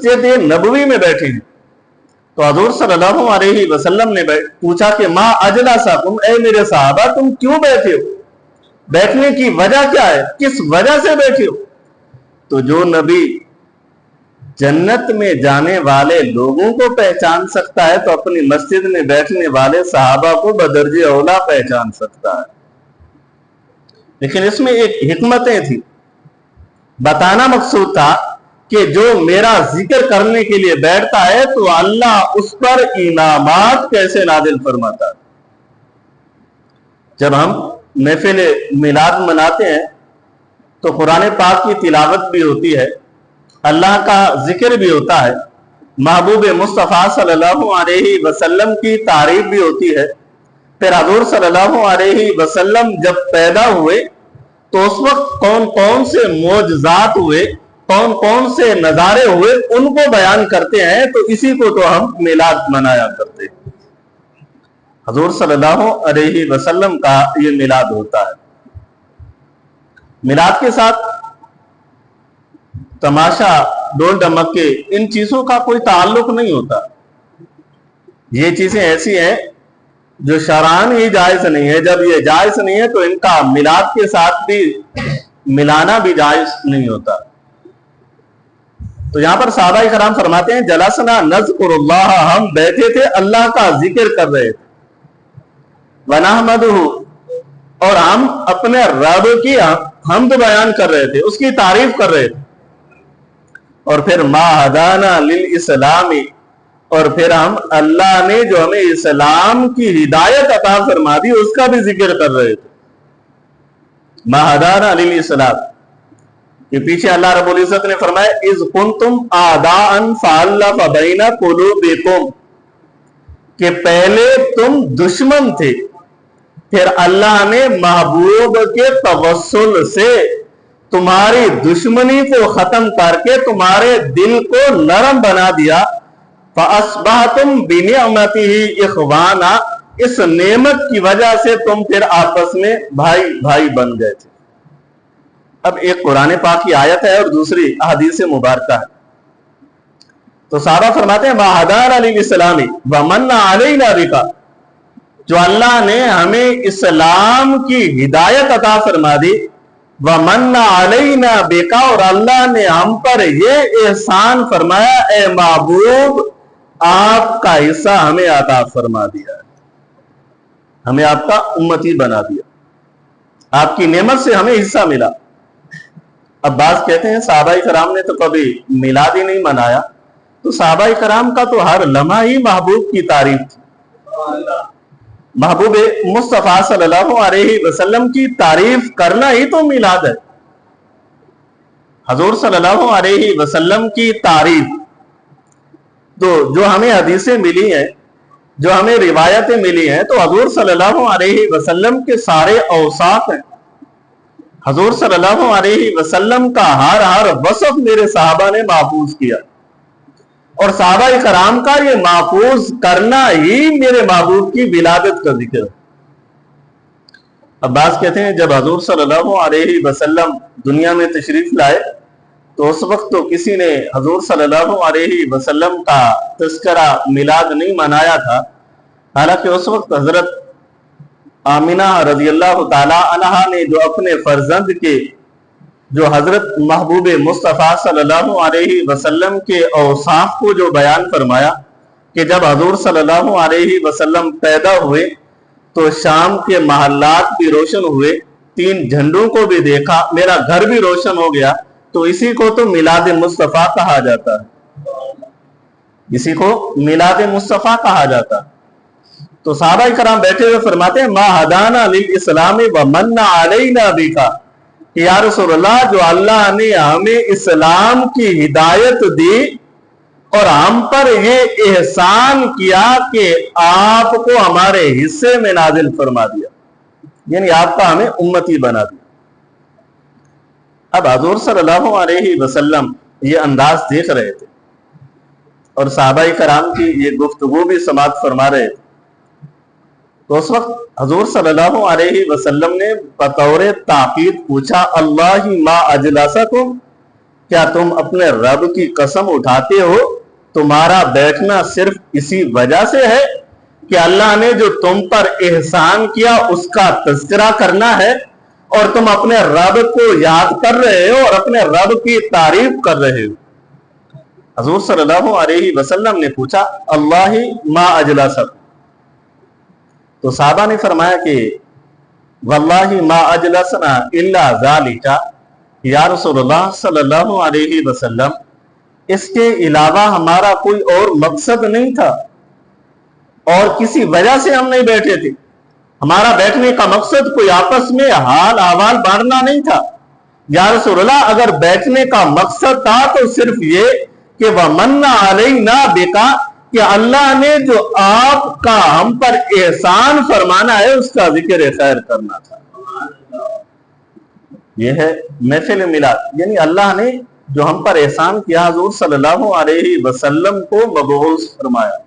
मस्जिद नबवी में बैठे हैं तो हजूर सल्लल्लाहु अलैहि वसल्लम ने पूछा कि माँ अजलासाकुम, ऐ मेरे सहाबा तुम क्यों बैठे हो, बैठने की वजह क्या है, किस वजह से बैठे हो। तो जो नबी जन्नत में जाने वाले लोगों को पहचान सकता है तो अपनी मस्जिद में बैठने वाले सहाबा को बदर्जे औला पहचान सकता है। लेकिन इसमें एक हिकमतें थी, बताना मकसूद था कि जो मेरा जिक्र करने के लिए बैठता है तो अल्लाह उस पर इनामात कैसे नाजिल फरमाता है। जब हम महफिल मिलाद मनाते हैं तो कुरान पाक की तिलावत भी होती है, अल्लाह का जिक्र भी होता है, महबूब मुस्तफ़ा सल्लल्लाहु अलैहि वसल्लम की तारीफ भी होती है। फिर हजूर सल्लल्लाहु अलैहि वसल्लम जब पैदा हुए तो उस वक्त कौन कौन से मौजज़ात हुए, कौन कौन से नज़ारे हुए, उनको बयान करते हैं। तो इसी को तो हम मिलाद मनाया करते हैं। हजूर सल्लल्लाहु अलैहि वसल्लम का ये मिलाद होता है। मिलाद के साथ तमाशा, ढोल ढमक्के, इन चीजों का कोई ताल्लुक नहीं होता। ये चीजें ऐसी हैं जो शरअन ही जायज नहीं है। जब ये जायज नहीं है तो इनका मिलाद के साथ भी मिलाना भी जायज नहीं होता। तो यहां पर सहाबा इकराम फरमाते हैं जलसना नज़कुरुल्लाह, हम बैठे थे अल्लाह का जिक्र कर रहे थे, वनहमदुहु, और हम अपने रब की हमद बयान कर रहे थे, उसकी तारीफ कर रहे थे। और फिर मा हदाना लिल इस्लामी, और फिर हम अल्लाह ने जो हमें इस्लाम की हिदायत अता फरमा दी उसका भी जिक्र कर रहे थे। मा हदाना लिल इस्लाम के पीछे अल्लाह रब्बुल इज्जत ने फरमाया इज कुंतुम आदाअन फअल्लफ़ बैना कुलूबिकुम, कि पहले तुम दुश्मन थे, फिर अल्लाह ने महबूब के तवस्सुल से तुम्हारी दुश्मनी को खत्म करके तुम्हारे दिल को नरम बना दिया। फ़अस्बहतुम बिनिअमतिही इख़वाना, इस नेमत की वजह से तुम फिर आपस में भाई भाई बन गए थे। अब एक कुरान पाक की आयत है और दूसरी अहदीस मुबारका है। तो साहबा फरमाते हैं वहदाना लिल इस्लामी व मन्ना अलैना बिका, जो अल्लाह ने हमें इस्लाम की हिदायत अता फरमा दी, व मन्ना अलैना बिका, और अल्लाह ने हम पर ये एहसान फरमाया ए महबूब आपका हिस्सा हमें अता फरमा दिया, हमें आपका उम्मती बना दिया, आपकी नेमत से हमें हिस्सा मिला। अब बात कहते हैं सहाबा कराम ने तो कभी मिलाद ही नहीं मनाया, तो सहाबा कराम का तो हर लम्हा ही महबूब की तारीफ थी। महबूब मुस्तफ़ा सल्लल्लाहु अलैहि वसल्लम की तारीफ करना ही तो मिलाद है। हजूर सल्लल्लाहु अलैहि वसल्लम की तारीफ तो जो हमें हदीसें मिली हैं, जो हमें रिवायतें मिली हैं, तो हजूर सल्लल्लाहु अलैहि वसल्लम के सारे औसाफ हैं। हजूर सल्लल्लाहु अलैहि वसल्लम का हर वसफ मेरे साहबा ने महफूज किया, और साहबा कराम का ये महफूज करना ही मेरे महबूब की विलादत का जिक्र है। अब्बास कहते हैं जब हजूर सल्लल्लाहु अलैहि वसल्लम दुनिया में तशरीफ लाए तो उस वक्त तो किसी ने हजूर सल्लल्लाहु अलैहि वसल्लम का तस्करा मिलाद नहीं मनाया था। हालांकि उस वक्त हजरत आमिना रज़ी अल्लाह ताला अन्हा ने जो अपने फर्जंद के जो हजरत महबूब मुस्तफ़ा सल्लल्लाहु अलैहि वसल्लम के औसाफ को जो बयान फरमाया कि जब हजूर सल्लल्लाहु अलैहि वसल्लम पैदा हुए तो शाम के महल्लात भी रोशन हुए, 3 झंडों को भी देखा, मेरा घर भी रोशन हो गया, तो इसी को तो मिलाद मुस्तफ़ा कहा जाता है, इसी को मिलाद मुस्तफ़ा कहा जाता है। तो सहाबा कराम बैठे हुए फरमाते हैं मा हदाना लिल इस्लामी व मन्ना अलैना बिका, कि या रसूलल्लाह जो अल्लाह ने हमें इस्लाम की हिदायत दी और हम पर ये एहसान किया कि आपको हमारे हिस्से में नाजिल फरमा दिया, यानी आपका हमें उम्मती बना दिया। अब हजूर सल्लल्लाहु अलैहि वसल्लम ये अंदाज देख रहे थे और सहाबा कराम की ये गुफ्तगू भी समाअत फरमा रहे थे। तो उस वक्त हजूर सल्लल्लाहु अलैहि वसल्लम ने बतौर ताकीद पूछा अल्लाही मा अजलसकुम, क्या तुम अपने रब की कसम उठाते हो तुम्हारा बैठना सिर्फ इसी वजह से है कि अल्लाह ने जो तुम पर एहसान किया उसका तज़किरा करना है, और तुम अपने रब को याद कर रहे हो और अपने रब की तारीफ कर रहे हो। हुज़ूर सल्लल्लाहु अलैहि वसल्लम ने पूछा, अल्लाही मा अजलसक, तो साहबा ने फरमाया कि वल्लाही मा अजलसना इल्ला ज़ालिका, या रसूलुल्लाह सल्लल्लाहु अलैहि वसल्लम, इसके अलावा हमारा कोई और मकसद नहीं था और किसी वजह से हम नहीं बैठे थे। हमारा बैठने का मकसद कोई आपस में हाल अहवाल बांटना नहीं था। या रसूलल्लाह, अगर बैठने का मकसद था तो सिर्फ ये कि वमन्ना अलैना बिका, कि अल्लाह ने जो आपका हम पर एहसान फरमाना है उसका जिक्र खैर करना था। यह है महफिल मिलाद, यानी अल्लाह ने जो हम पर एहसान किया, हुजूर सल्लल्लाहु अलैहि वसल्लम को मबऊस फरमाया।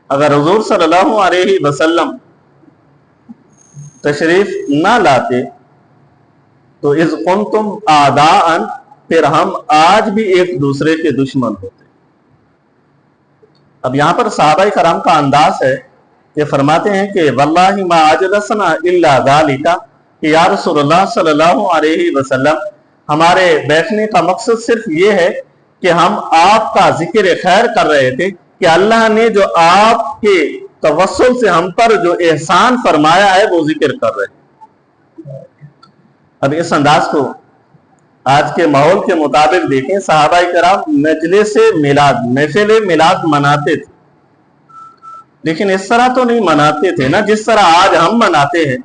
अगर हुजूर सल्लल्लाहु अलैहि वसल्लम तशरीफ ना लाते तो इज़ कुंतुम आदाअन, फिर हम आज भी एक दूसरे के दुश्मन होते। अब यहां पर सहाबाए कराम का अंदाज है, ये फरमाते हैं कि वल्लाहि मा अजलसना इल्ला ज़ालिका, कि या रसूलुल्लाह सल्लल्लाहु अलैहि वसल्लम, हमारे बैठने का मकसद सिर्फ ये है कि हम आपका जिक्र खैर कर रहे थे कि अल्लाह ने जो आपके तवस्सुल से हम पर जो एहसान फरमाया है वो जिक्र कर रहे हैं। अब इस अंदाज को आज के माहौल के मुताबिक देखें, सहाबाए कराम मजलिस मिलाद, महफिल मिलाद मनाते थे, लेकिन इस तरह तो नहीं मनाते थे ना जिस तरह आज हम मनाते हैं।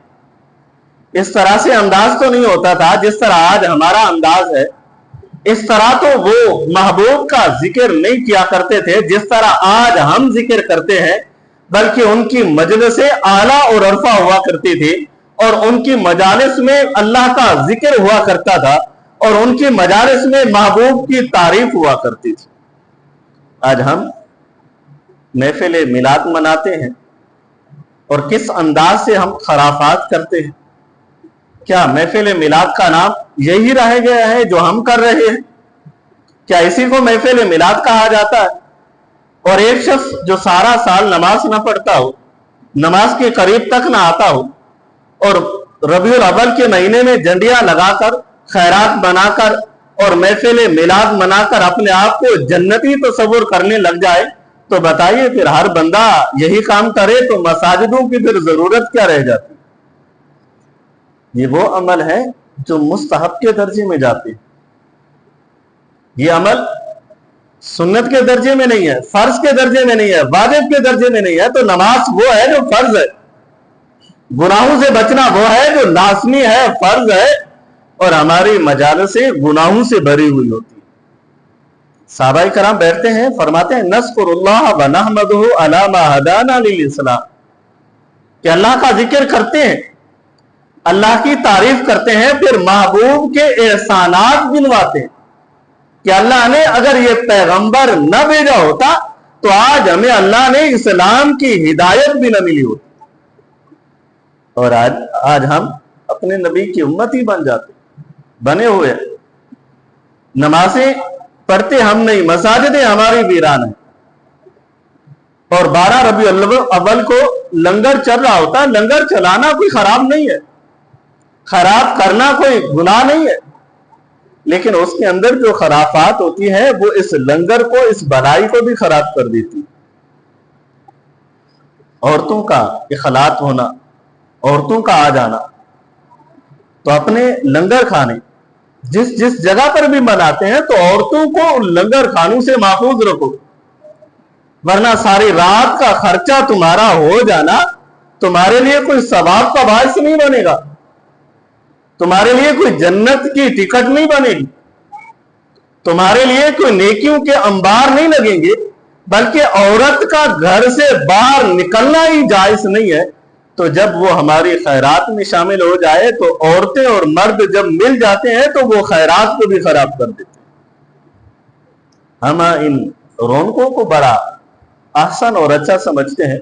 इस तरह से अंदाज तो नहीं होता था जिस तरह आज हमारा अंदाज है। इस तरह तो वो महबूब का जिक्र नहीं किया करते थे जिस तरह आज हम जिक्र करते हैं, बल्कि उनकी मजलिस आला और अरफा हुआ करती थी और उनकी मजालिस में अल्लाह का जिक्र हुआ करता था और उनकी मजालिस में महबूब की तारीफ हुआ करती थी। आज हम महफिल मिलाद मनाते हैं और किस अंदाज से हम खराफात करते हैं। क्या महफिल मिलाद का नाम यही रह गया है जो हम कर रहे हैं? क्या इसी को महफिल मिलाद कहा जाता है? और एक शख्स जो सारा साल नमाज ना पढ़ता हो, नमाज के करीब तक ना आता हो और रबीउल अव्वल के महीने में जंडियां लगाकर, खैरात बनाकर और महफिल मिलाद मनाकर अपने आप को जन्नती तस्वुर करने लग जाए, तो बताइए फिर हर बंदा यही काम करे तो मसाजिदों की फिर जरूरत क्या रह जाती? ये वो अमल है जो मुस्तहब के दर्जे में जाते हैं। ये अमल सुन्नत के दर्जे में नहीं है, फर्ज के दर्जे में नहीं है, वाजिब के दर्जे में नहीं है। तो नमाज वो है जो फर्ज है, गुनाहों से बचना वो है जो लाजमी है, फर्ज है, और हमारी मजालिसें गुनाहों से भरी हुई होती है। सहाबाए कराम बैठते हैं, फरमाते हैं नज़्कुरुल्लाह व नहमदुहु अला मा हदाना लिल इस्लाम, कि अल्लाह का जिक्र करते हैं, अल्लाह की तारीफ करते हैं, फिर महबूब के एहसानात गिनवाते हैं कि अल्लाह ने अगर ये पैगंबर न भेजा होता तो आज हमें अल्लाह ने इस्लाम की हिदायत भी न मिली होती। और आज हम अपने नबी की उम्मत ही बने हुए। नमाजें पढ़ते हम नहीं, मसाजिदें हमारी वीरान है। और 12 रबीउल अव्वल को लंगर चल रहा होता है। लंगर चलाना कोई खराब नहीं है, खराब करना कोई गुनाह नहीं है, लेकिन उसके अंदर जो खराफात होती है वो इस लंगर को, इस भलाई को भी खराब कर देती। औरतों का इखलात होना, औरतों का आ जाना, तो अपने लंगर खाने जिस जिस जगह पर भी बनाते हैं तो औरतों को लंगर खानों से महफूज रखो, वरना सारी रात का खर्चा तुम्हारा हो जाना तुम्हारे लिए कोई सवाब का बायस नहीं बनेगा, तुम्हारे लिए कोई जन्नत की टिकट नहीं बनेगी, तुम्हारे लिए कोई नेकियों के अंबार नहीं लगेंगे, बल्कि औरत का घर से बाहर निकलना ही जायज नहीं है। तो जब वो हमारी खैरात में शामिल हो जाए तो औरतें और मर्द जब मिल जाते हैं तो वो खैरात को भी खराब कर देते हैं। हम इन रौनकों को बड़ा आसान और अच्छा समझते हैं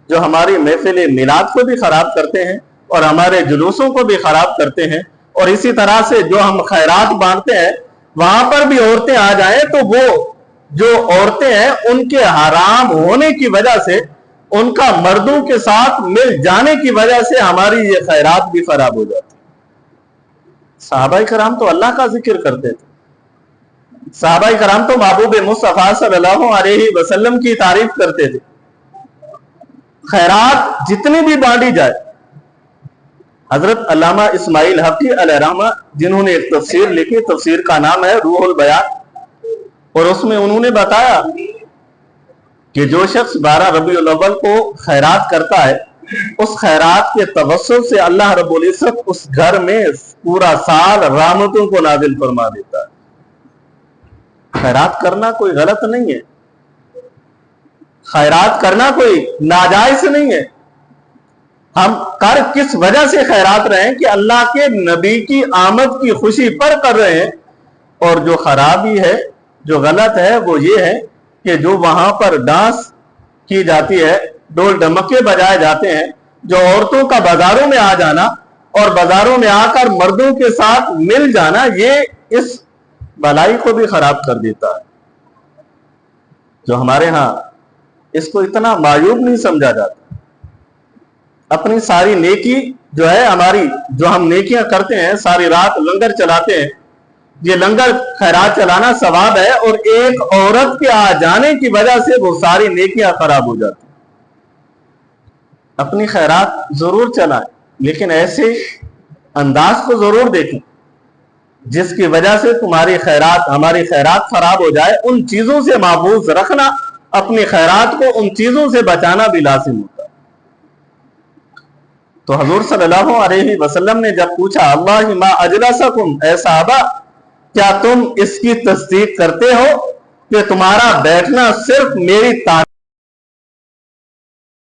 जो हमारी महफिल मिलाद को भी खराब करते हैं और हमारे जुलूसों को भी खराब करते हैं। और इसी तरह से जो हम खैरात बांटते हैं वहां पर भी औरतें आ जाएं तो वो जो औरतें हैं उनके हराम होने की वजह से, उनका मर्दों के साथ मिल जाने की वजह से हमारी ये खैरात भी खराब हो जाती। सहाबाए कराम तो अल्लाह का जिक्र करते थे, सहाबाए कराम तो महबूब मुस्तफा सल्लल्लाहु अलैहि वसल्लम की तारीफ करते थे। खैरात जितनी भी बांटी जाए, हजरत अल्लामा इस्माइल हकी अलैहिर्रहमा जिन्होंने एक तफसीर लिखी, तफसीर का नाम है रूहुल बयान, और उसमें उन्होंने बताया कि जो शख्स 12 रबीउल अव्वल को खैरात करता है, उस खैरात के तवस्सुल से अल्लाह रब्बुल इज्जत उस घर में पूरा साल रहमतों को नाजिल फरमा देता है। खैरात करना कोई गलत नहीं है, खैरात करना कोई नाजायज नहीं है। हम कर किस वजह से खैरात रहे हैं कि अल्लाह के नबी की आमद की खुशी पर कर रहे हैं। और जो खराबी है, जो गलत है, वो ये है कि जो वहां पर डांस की जाती है, ढोल ढमके बजाए जाते हैं, जो औरतों का बाजारों में आ जाना और बाजारों में आकर मर्दों के साथ मिल जाना, ये इस भलाई को भी खराब कर देता है। जो हमारे यहां इसको इतना मायूब नहीं समझा जाता। अपनी सारी नेकी जो है हमारी, जो हम नेकियां करते हैं, सारी रात लंगर चलाते हैं, ये लंगर खैरात चलाना सवाब है, और एक औरत के आ जाने की वजह से वो सारी नेकियां खराब हो जाती। अपनी खैरात जरूर चलाएं, लेकिन ऐसे अंदाज को जरूर देखें जिसकी वजह से तुम्हारी खैरात, हमारी खैरात खराब हो जाए। उन चीजों से महफूज रखना, अपनी खैरात को उन चीजों से बचाना भी लाजिम होता है। तो हुजूर सल्लल्लाहु अलैहि वसल्लम ने जब पूछा, अल्लाह मा अजलसकुम, ऐ सहाबा क्या तुम इसकी तस्दीक करते हो कि तुम्हारा बैठना सिर्फ मेरी